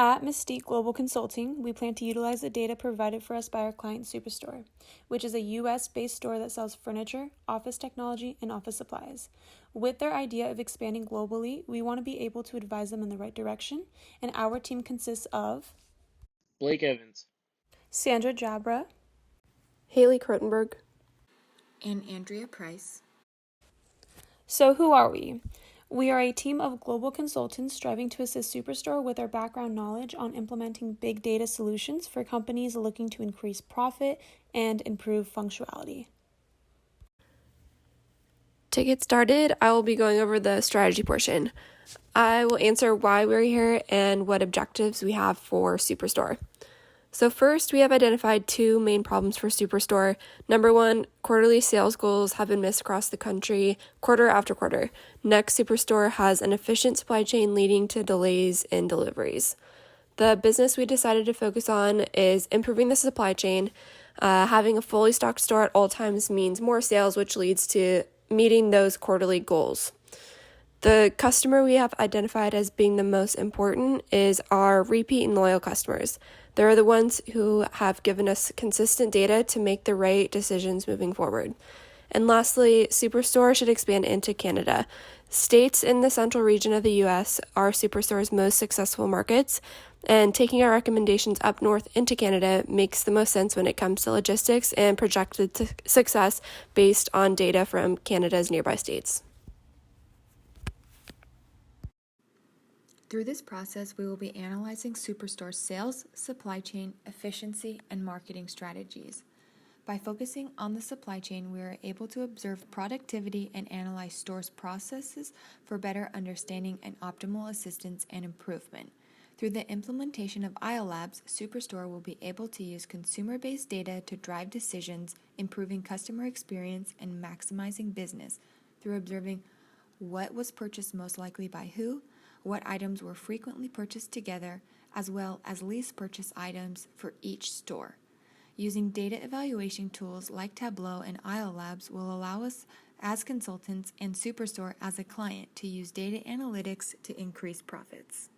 At Mystique Global Consulting, we plan to utilize the data provided for us by our client Superstore, which is a US-based store that sells furniture, office technology, and office supplies. With their idea of expanding globally, we want to be able to advise them in the right direction, and our team consists of Blake Evans, Sandra Jabra, Haley Krotenberg, and Andrea Price. So who are we? We are a team of global consultants striving to assist Superstore with our background knowledge on implementing big data solutions for companies looking to increase profit and improve functionality. To get started, I will be going over the strategy portion. I will answer why we're here and what objectives we have for Superstore. So first, we have identified two main problems for Superstore. Number one, quarterly sales goals have been missed across the country quarter after quarter. Next, Superstore has an efficient supply chain leading to delays in deliveries. The business we decided to focus on is improving the supply chain. Having a fully stocked store at all times means more sales, which leads to meeting those quarterly goals. The customer we have identified as being the most important is our repeat and loyal customers. They're the ones who have given us consistent data to make the right decisions moving forward. And lastly, Superstore should expand into Canada. States in the central region of the U.S. are Superstore's most successful markets, and taking our recommendations up north into Canada makes the most sense when it comes to logistics and projected success based on data from Canada's nearby states. Through this process, we will be analyzing Superstore's sales, supply chain, efficiency, and marketing strategies. By focusing on the supply chain, we are able to observe productivity and analyze store's processes for better understanding and optimal assistance and improvement. Through the implementation of IO Labs, Superstore will be able to use consumer-based data to drive decisions, improving customer experience and maximizing business through observing what was purchased most likely by who, what items were frequently purchased together, as well as least purchased items for each store. Using data evaluation tools like Tableau and IO Labs will allow us as consultants and Superstore as a client to use data analytics to increase profits.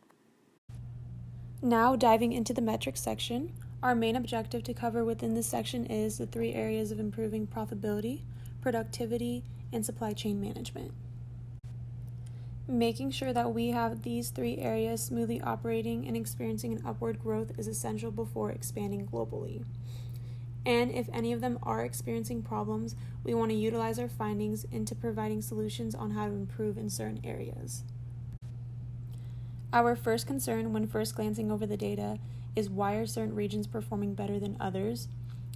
Now diving into the metrics section, our main objective to cover within this section is the three areas of improving profitability, productivity, and supply chain management. Making sure that we have these three areas smoothly operating and experiencing an upward growth is essential before expanding globally. And if any of them are experiencing problems, we want to utilize our findings into providing solutions on how to improve in certain areas. Our first concern when first glancing over the data is why are certain regions performing better than others,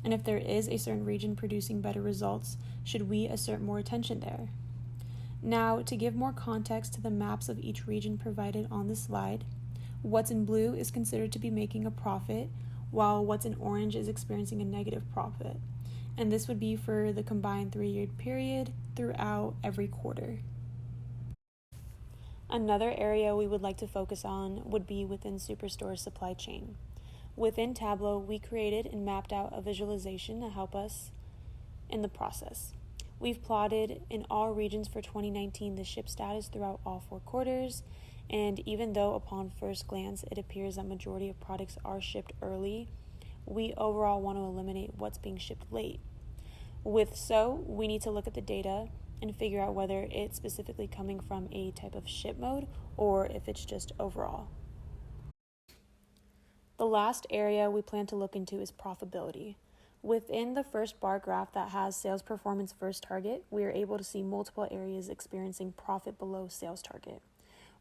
and if there is a certain region producing better results, should we assert more attention there? Now, to give more context to the maps of each region provided on the slide, what's in blue is considered to be making a profit, while what's in orange is experiencing a negative profit. And this would be for the combined 3-year period throughout every quarter. Another area we would like to focus on would be within Superstore's supply chain. Within Tableau, we created and mapped out a visualization to help us in the process. We've plotted in all regions for 2019 the ship status throughout all 4 quarters, and even though upon first glance it appears that majority of products are shipped early, we overall want to eliminate what's being shipped late. We need to look at the data and figure out whether it's specifically coming from a type of ship mode or if it's just overall. The last area we plan to look into is profitability. Within the first bar graph that has sales performance versus target, we are able to see multiple areas experiencing profit below sales target.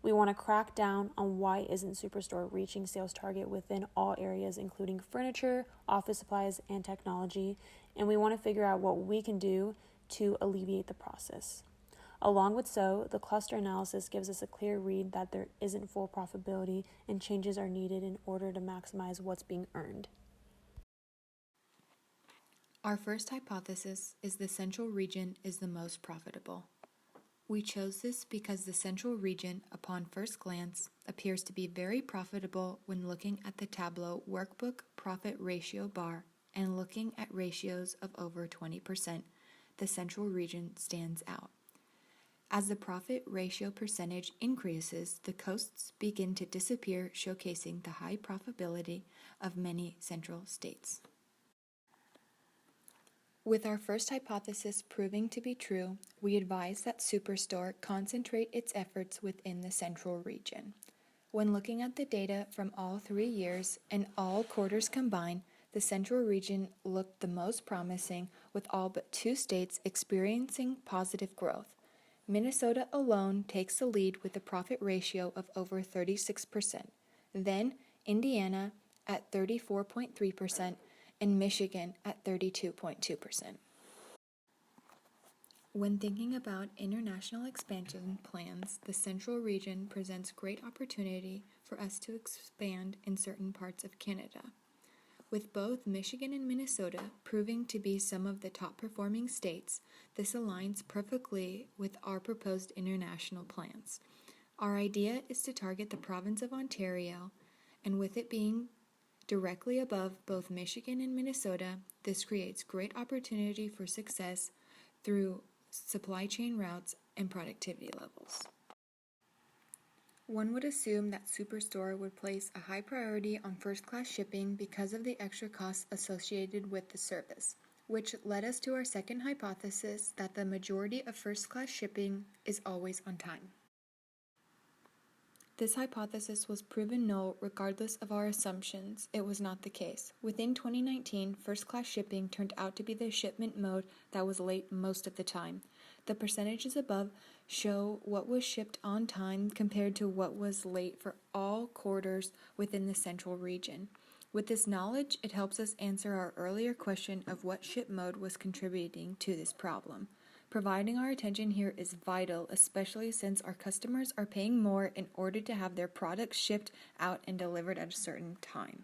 We want to crack down on why isn't Superstore reaching sales target within all areas, including furniture, office supplies, and technology, and we want to figure out what we can do to alleviate the process. Along with the cluster analysis gives us a clear read that there isn't full profitability and changes are needed in order to maximize what's being earned. Our first hypothesis is the central region is the most profitable. We chose this because the central region, upon first glance, appears to be very profitable when looking at the Tableau workbook profit ratio bar and looking at ratios of over 20%. The central region stands out. As the profit ratio percentage increases, the costs begin to disappear, showcasing the high profitability of many central states. With our first hypothesis proving to be true, we advise that Superstore concentrate its efforts within the central region. When looking at the data from all 3 years and all quarters combined, the central region looked the most promising, with all but 2 states experiencing positive growth. Minnesota alone takes the lead with a profit ratio of over 36%. Then Indiana at 34.3% and Michigan at 32.2%. When thinking about international expansion plans, the central region presents great opportunity for us to expand in certain parts of Canada. With both Michigan and Minnesota proving to be some of the top performing states, this aligns perfectly with our proposed international plans. Our idea is to target the province of Ontario, and with it being directly above both Michigan and Minnesota, this creates great opportunity for success through supply chain routes and productivity levels. One would assume that Superstore would place a high priority on first-class shipping because of the extra costs associated with the service, which led us to our second hypothesis that the majority of first-class shipping is always on time. This hypothesis was proven null regardless of our assumptions. It was not the case. Within 2019, first-class shipping turned out to be the shipment mode that was late most of the time. The percentages above show what was shipped on time compared to what was late for all quarters within the central region. With this knowledge, it helps us answer our earlier question of what ship mode was contributing to this problem. Providing our attention here is vital, especially since our customers are paying more in order to have their products shipped out and delivered at a certain time.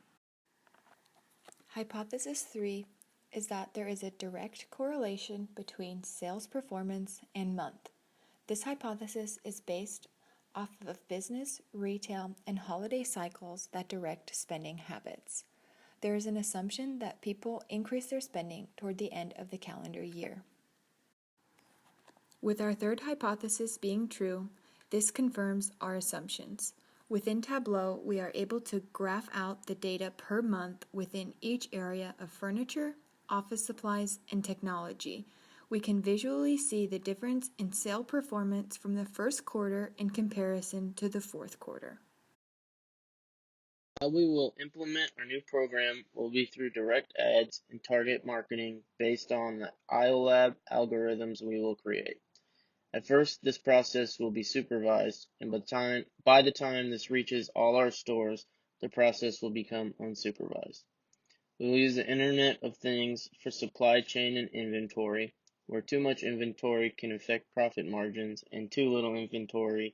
Hypothesis 3 is that there is a direct correlation between sales performance and month. This hypothesis is based off of business, retail, and holiday cycles that direct spending habits. There is an assumption that people increase their spending toward the end of the calendar year. With our third hypothesis being true, this confirms our assumptions. Within Tableau, we are able to graph out the data per month within each area of furniture, office supplies, and technology. We can visually see the difference in sale performance from the first quarter in comparison to the fourth quarter. How we will implement our new program will be through direct ads and target marketing based on the IOLAB algorithms we will create. At first, this process will be supervised, and by the time this reaches all our stores, the process will become unsupervised. We will use the Internet of Things for supply chain and inventory, where too much inventory can affect profit margins and too little inventory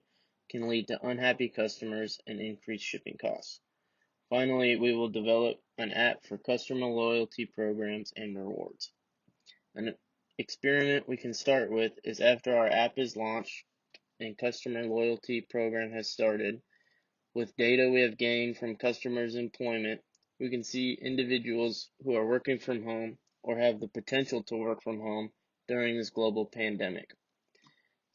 can lead to unhappy customers and increased shipping costs. Finally, we will develop an app for customer loyalty programs and rewards. An experiment we can start with is after our app is launched and customer loyalty program has started, with data we have gained from customers' employment, we can see individuals who are working from home or have the potential to work from home during this global pandemic.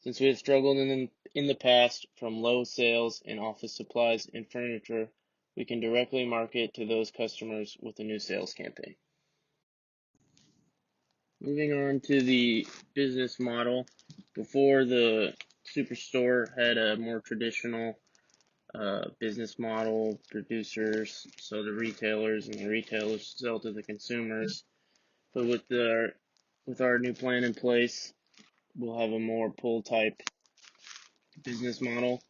Since we have struggled in the past from low sales in office supplies and furniture, we can directly market to those customers with a new sales campaign. Moving on to the business model. Before, the Superstore had a more traditional business model. Producers sell to retailers and the retailers sell to the consumers. But with our new plan in place, we'll have a more pull type business model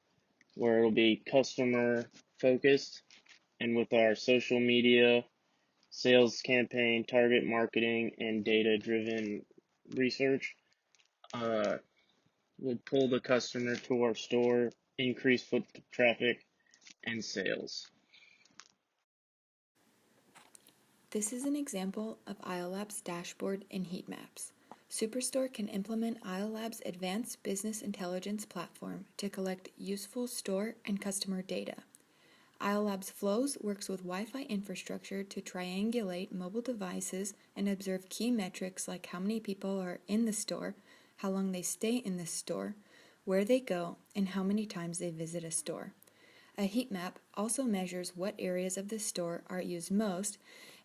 where it'll be customer focused, and with our social media, sales campaign, target marketing, and data driven research, would pull the customer to our store, increase foot traffic and sales. This is an example of IOLAB's dashboard and heat maps. Superstore can implement IOLAB's advanced business intelligence platform to collect useful store and customer data. IOLAB's Flows works with Wi-Fi infrastructure to triangulate mobile devices and observe key metrics like how many people are in the store, how long they stay in the store, where they go, and how many times they visit a store. A heat map also measures what areas of the store are used most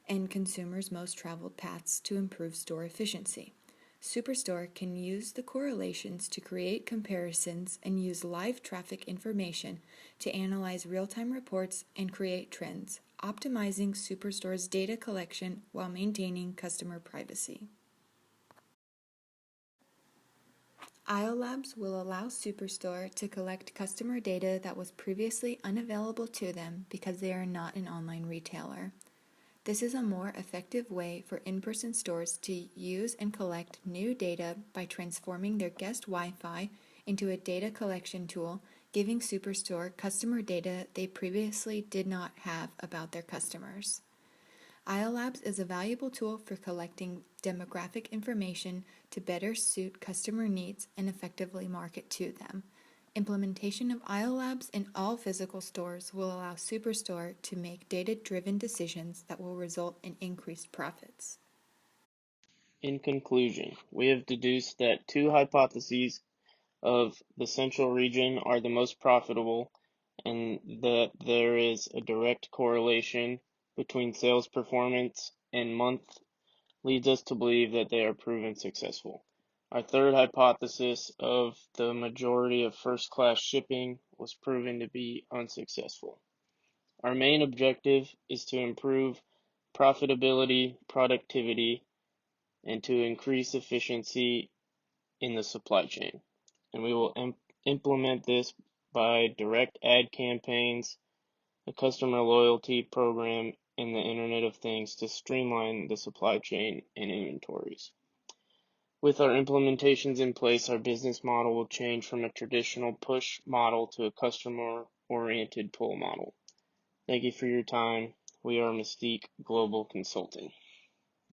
and consumers' most traveled paths to improve store efficiency. Superstore can use the correlations to create comparisons and use live traffic information to analyze real-time reports and create trends, optimizing Superstore's data collection while maintaining customer privacy. IO Labs will allow Superstore to collect customer data that was previously unavailable to them because they are not an online retailer. This is a more effective way for in-person stores to use and collect new data by transforming their guest Wi-Fi into a data collection tool, giving Superstore customer data they previously did not have about their customers. IOLabs is a valuable tool for collecting demographic information to better suit customer needs and effectively market to them. Implementation of IOLabs in all physical stores will allow Superstore to make data-driven decisions that will result in increased profits. In conclusion, we have deduced that two hypotheses of the central region are the most profitable, and that there is a direct correlation between sales performance and month leads us to believe that they are proven successful. Our third hypothesis of the majority of first-class shipping was proven to be unsuccessful. Our main objective is to improve profitability, productivity, and to increase efficiency in the supply chain. And we will implement this by direct ad campaigns, a customer loyalty program, and the Internet of Things to streamline the supply chain and inventories. With our implementations in place, our business model will change from a traditional push model to a customer-oriented pull model. Thank you for your time. We are Mystique Global Consulting.